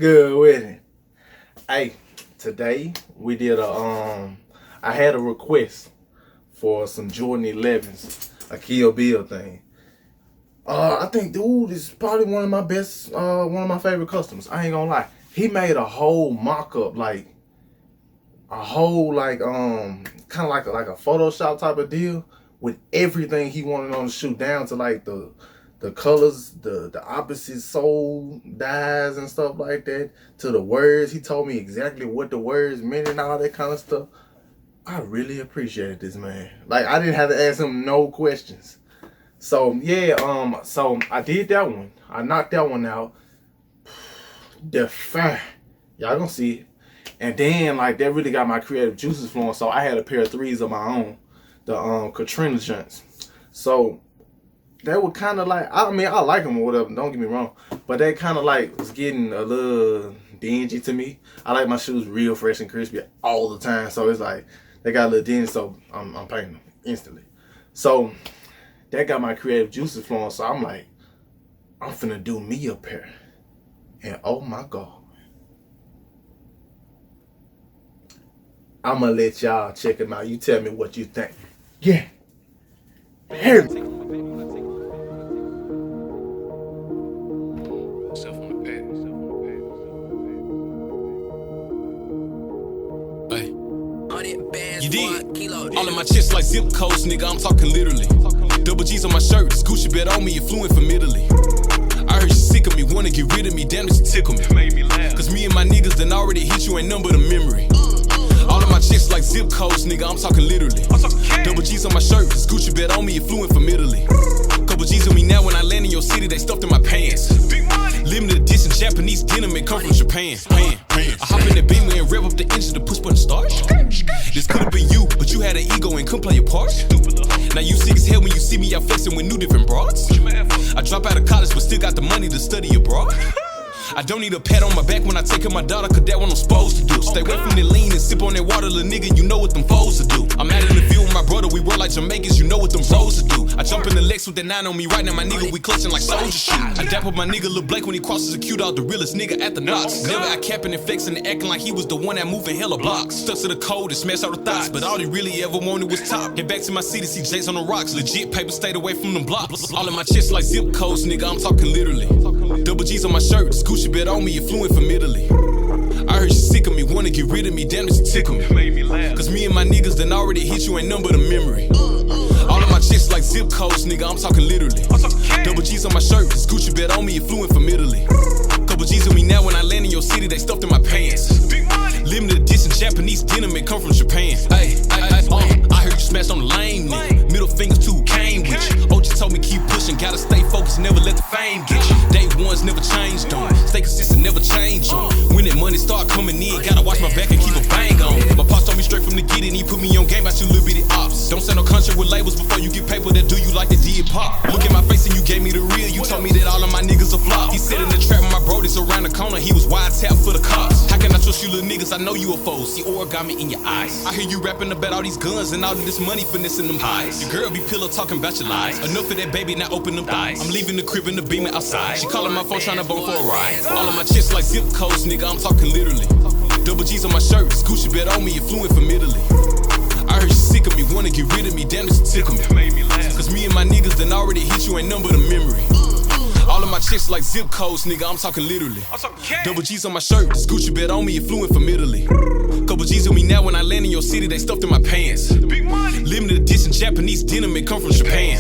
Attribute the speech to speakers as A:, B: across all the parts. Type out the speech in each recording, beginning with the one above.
A: Good with it. Hey, today we did I had a request for some Jordan 11s, a Kill Bill thing. I think dude is probably one of my best, one of my favorite customers. I ain't gonna lie. He made a whole mock-up, like a whole kind of like a Photoshop type of deal with everything he wanted on the shoe, down to like the colors, the opposite sole dyes and stuff like that, to the words. He told me exactly what the words meant and all that kind of stuff. I really appreciated this man. Like, I didn't have to ask him no questions. So yeah, so I did that one. I knocked that one out. The fire, y'all gonna see it. And then like that really got my creative juices flowing. So I had a pair of threes of my own, the Katrina joints. So they were kind of like, I mean, I like them or whatever, don't get me wrong, but they kind of like was getting a little dingy to me. I like my shoes real fresh and crispy all the time, so it's like they got a little dingy, so I'm painting them instantly. So that got my creative juices flowing, so I'm like, I'm finna do me a pair. And oh my God, I'ma let y'all check them out. You tell me what you think. Yeah. Here.
B: You did. All in my chest like zip codes, nigga, I'm talking literally. Double G's on my shirt, this Gucci bet on me, it fluent from Italy. I heard you sick of me, wanna get rid of me, damn it, you tickle me. Cause me and my niggas done already hit you, ain't none but a memory. All of my chicks like zip codes, nigga, I'm talking literally. Double G's on my shirt, this Gucci bet on me, it fluent from Italy. Couple G's on me now, when I land in your city, they stuffed in my pants. Limited edition Japanese denim, it come from Japan. I hop in the Beamer and rev up the engine to push button start. This could've been you, but you had an ego and couldn't play your part. Now you sick as hell when you see me out flexing with new different broads. I drop out of college but still got the money to study abroad. I don't need a pat on my back when I take care of my daughter, cause that what I'm supposed to do. Stay away from the lean and sip on that water, little nigga, you know what them foes to do. I'm out in the field with my brother, we work like Jamaicans, you know what them foes to do. I jump in the Lex with that 9 on me right now, my nigga, we clutching like soldier shit. I dap up my nigga Lil Blake when he crosses a cue dog, the realest nigga at the knocks. Never out capping and flexing and acting like he was the one that moving hella blocks. Stuck to the code and smashed all the thoughts, but all he really ever wanted was top. Get back to my city, see Jays on the rocks, legit paper stayed away from them blocks. All in my chest like zip codes, nigga, I'm talking literally. Double G's on my shirt, this Gucci bet on me, it fluent from Italy. I heard you sick of me, wanna get rid of me, damn it, you tickle me. Cause me and my niggas done already hit you, ain't none but a memory. All of my chicks like zip codes, nigga, I'm talking literally. Double G's on my shirt, this Gucci bet on me, it fluent from Italy. Couple G's on me now, when I land in your city, they stuffed in my pants. Limited edition Japanese denim, it come from Japan. I heard you smashed on the lame nigga. Middle fingers too came with you. OG told me keep pushing, gotta stay focused, never let the fame get you. Day ones never changed on, stay consistent, never change on. When that money start coming in, gotta watch my back and keep a bang on. My pops told me straight from the get it, he put me on game about you little bitty ops. Don't say no contract with labels before you get paper that do you like the did pop. Look at my face and you gave me the real, you told me that all of my niggas are flop. He said in the trap with my bro, this around the corner, he was wide tap for the cops. How can I trust you little niggas, I know you a foe, see origami in your eyes. I hear you rapping about all these guns and all of this money finessing them highs. Your girl be pillow talking about your lies. Enough of that baby, now open them thighs. I'm leaving the crib in the Beamer outside. She calling my phone trying to bone for a ride. All of my chicks like zip codes, nigga, I'm talking literally. Double G's on my shirt, this Gucci bet on me, it fluent from Italy. I heard you sick of me, wanna get rid of me, damn it, you tickle me. Cause me and my niggas done already hit you, ain't none but a memory. All of my chicks like zip codes, nigga, I'm talking literally. Double G's on my shirt, this Gucci bet on me, it fluent from Italy. Couple G's on me now, when I land in your city, they stuffed in my pants. Limited edition Japanese denim, it come from Japan.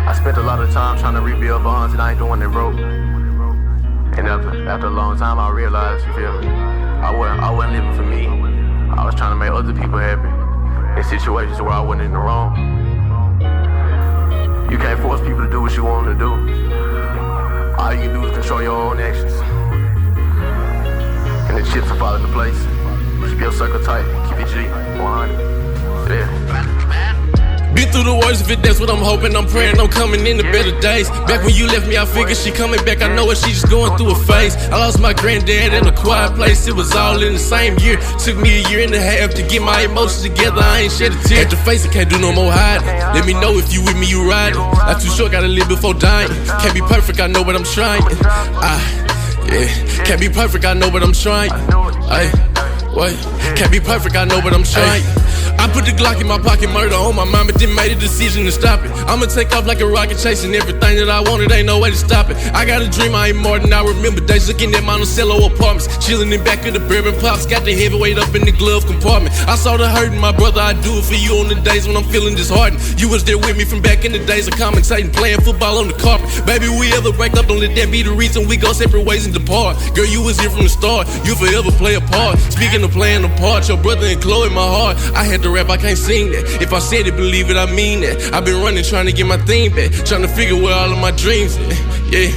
C: I spent a lot of time trying to rebuild bonds and I ain't doing it broke. And after a long time I realized, you feel me, I wasn't living for me. I was trying to make other people happy in situations where I wasn't in the wrong. You can't force people to do what you want them to do. All you can do is control your own actions. And the chips will fall into place. Keep your circle tight, keep your G 100. Yeah.
B: Been through the worst of it, that's what I'm hoping. I'm praying I'm coming into better days. Back when you left me, I figured she coming back. I know it, she just going through a phase. I lost my granddad in a quiet place. It was all in the same year. Took me a year and a half to get my emotions together. I ain't shed a tear. Had to face it, can't do no more hiding. Let me know if you with me, you riding. Life too short, gotta live before dying. Can't be perfect, I know what I'm trying. Can't be perfect, I know what I'm trying. Wait, can't be perfect, I know what I'm trying. I put the Glock in my pocket, murder on my mind, but then made a decision to stop it. I'ma take off like a rocket, chasing everything that I wanted, ain't no way to stop it. I got a dream, I ain't more than I remember days looking at Monticello apartments, chilling in back of the bourbon pops, got the heavyweight up in the glove compartment. I saw the hurt in my brother, I do it for you on the days when I'm feeling disheartened. You was there with me from back in the days of commentating, playing football on the carpet. Baby, we ever break up, don't let that be the reason we go separate ways and depart. Girl, you was here from the start, you forever play a part. Speaking of playing a part, your brother and Chloe my heart. I had to rap, I can't sing that. If I said it, believe it, I mean that. I've been running, trying to get my thing back, trying to figure where all of my dreams at. Yeah,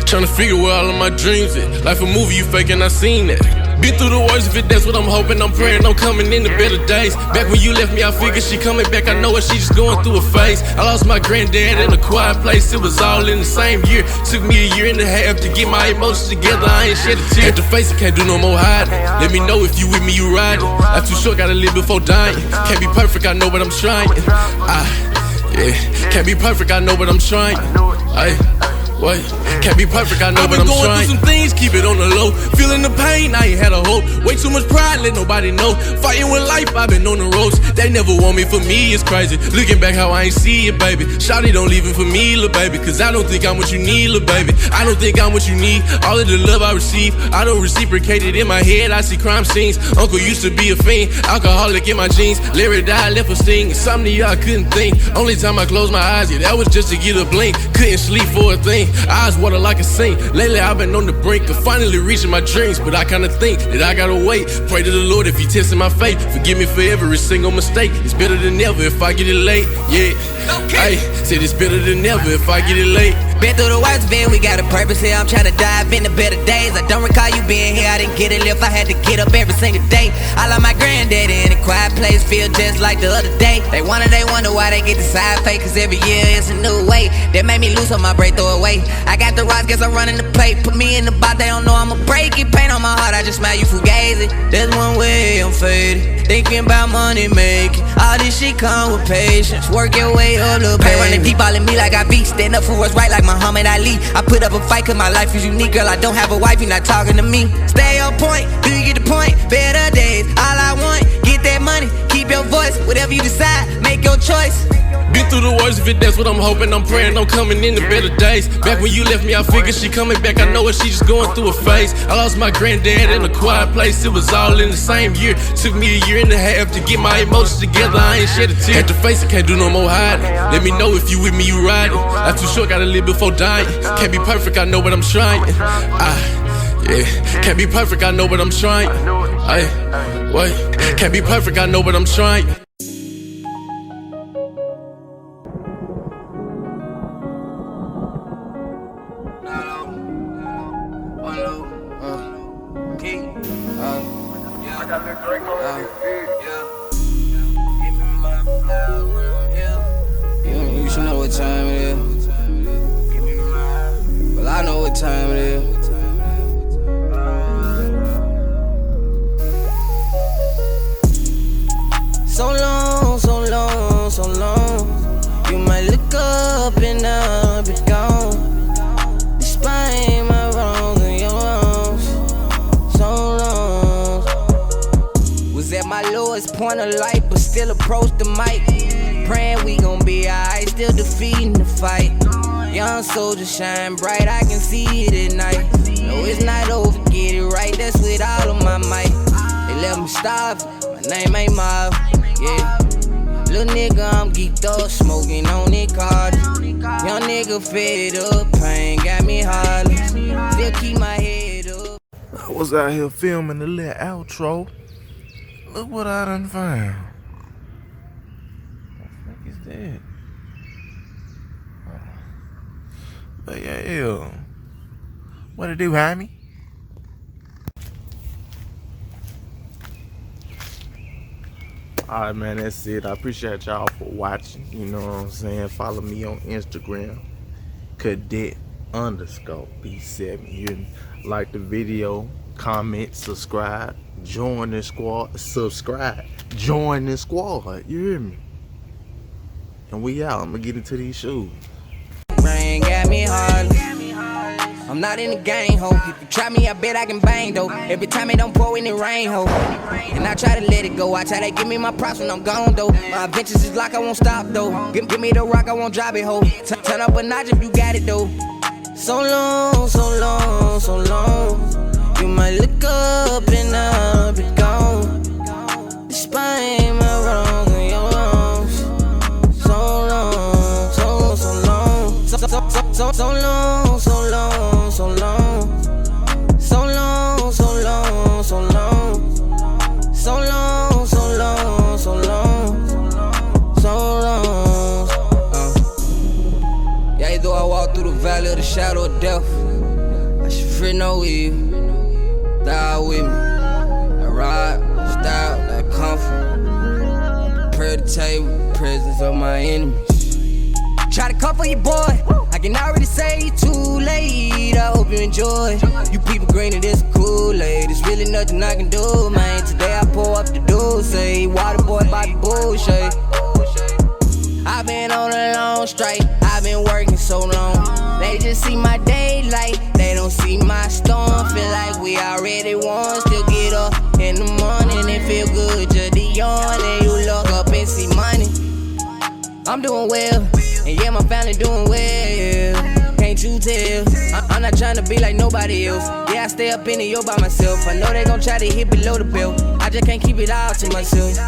B: trying to figure where all of my dreams at. Like a movie, you faking, I seen that. Been through the worst of it, that's what I'm hoping. I'm praying I'm coming into better days. Back when you left me, I figured she coming back. I know it, she just going through a phase. I lost my granddad in a quiet place. It was all in the same year. Took me a year and a half to get my emotions together. I ain't shed a tear. Had to face it, can't do no more hiding. Let me know if you with me, you riding. Life too short, gotta live before dying. Can't be perfect, I know what I'm trying. Can't be perfect, I know what I'm trying. Wait, can't be perfect, I know what I'm trying. I've been going through some things, keep it on the low. Feeling the pain, I ain't had a hope. Way too much pride, let nobody know. Fighting with life, I've been on the roads. They never want me, for me, it's crazy. Looking back how I ain't see it, baby. Shawty don't leave it for me, little baby. Cause I don't think I'm what you need, little baby. I don't think I'm what you need. All of the love I receive, I don't reciprocate it in my head. I see crime scenes. Uncle used to be a fiend, alcoholic in my jeans. Larry died, left a sting. Insomnia, I couldn't think. Only time I closed my eyes, yeah, that was just to get a blink. Couldn't sleep for a thing. Eyes water like a saint. Lately I've been on the brink of finally reaching my dreams, but I kinda think that I gotta wait. Pray to the Lord if he testing my faith. Forgive me for every single mistake. It's better than ever if I get it late. Yeah, okay. Said it's better than ever if I get it late.
D: Been through the worst, man, we got a purpose here. I'm trying to dive into better days. I don't recall you being here, I didn't get a lift. I had to get up every single day. I love my granddaddy in a quiet place, feel just like the other day. They wonder why they get the side fake, cause every year it's a new way. That made me lose on my break, throw away. I got the rocks, guess I'm running the plate. Put me in the box, they don't know I'ma break it. Pain on my heart, I just smile you fugazi. There's one way I'm faded, thinking about money making. All this shit come with patience, work your way up, little baby. Running deep, all in me like I beat. Stand up for what's right like Muhammad Ali. I put up a fight cause my life is unique. Girl, I don't have a wife, you're not talking to me. Stay on point, do you get the point? Better days, all I want, get that money. Keep your voice, whatever you decide, make your choice.
B: Been through the worst of it, that's what I'm hoping. I'm praying I'm coming into better days. Back when you left me, I figured she coming back. I know it, she just going through a phase. I lost my granddad in a quiet place. It was all in the same year. Took me a year and a half to get my emotions together. I ain't shed a tear. Had to face it, can't do no more hiding. Let me know if you with me, you riding. Life too short, gotta live before dying. Can't be perfect, I know what I'm trying. Can't be perfect, I know what I'm trying. Wait, can't be perfect, I know what I'm trying.
D: You should know what time it is. Well, I know what time it is. So long, so long, so long. You might look up and I'll be gone. Despite my wrongs and your wrongs. So long. Was at my lowest point of light, but still approached the mic. Praying we gon' be alright, still defeating the fight. Young soldier shine bright, I can see it at night. No, it's not over, get it right, that's with all of my might. They let me starve, my name ain't Mob, yeah. Little nigga, I'm geeked up, smoking on it card. Young nigga fed up, pain got me heartless. Still keep my head up.
A: I was out here filming the little outro. Look what I done found. What the fuck is that? But yeah, what it do, homie? Alright, man, that's it. I appreciate y'all for watching. You know what I'm saying? Follow me on Instagram, cadet_B7. You hear me? Like the video, comment, subscribe, join the squad. Subscribe, join the squad. You hear me? And we out. I'm gonna get into these shoes.
D: Rain got me hard. I'm not in the game, ho. If you try me, I bet I can bang, though. Every time it don't pour when it rain, ho. And I try to let it go. I try to give me my props when I'm gone, though. My adventures is like I won't stop, though. Give me the rock, I won't drop it, ho. Turn up a notch if you got it, though. So long, so long, so long. You might look up and I'll be gone. Despite my wrongs and your wrongs. So long, so long, so long. So long, so long, so long. So long, so long, so long. So long, so long, so long. So long. Yeah, though I walk through the valley of the shadow of death, I should fear no evil. Die with me. I ride, style, that comfort. Prepare the table, presence of my enemies. Try to comfort your boy. I can already say you too late. I hope you enjoy. You people green and it's Kool-Aid. It's really nothing I can do, man. Today I pull up the door, say water boy by the bullshit. I've been on a long strike. I've been working so long. They just see my daylight. They don't see my storm. Feel like we already won. Still get up in the morning and feel good. Just the yawn and you look up and see money. I'm doing well. And yeah, my family doing well. Can't you tell? I'm not trying to be like nobody else. Yeah, I stay up in it, yo, by myself. I know they gon' try to hit below the belt. I just can't keep it all to myself.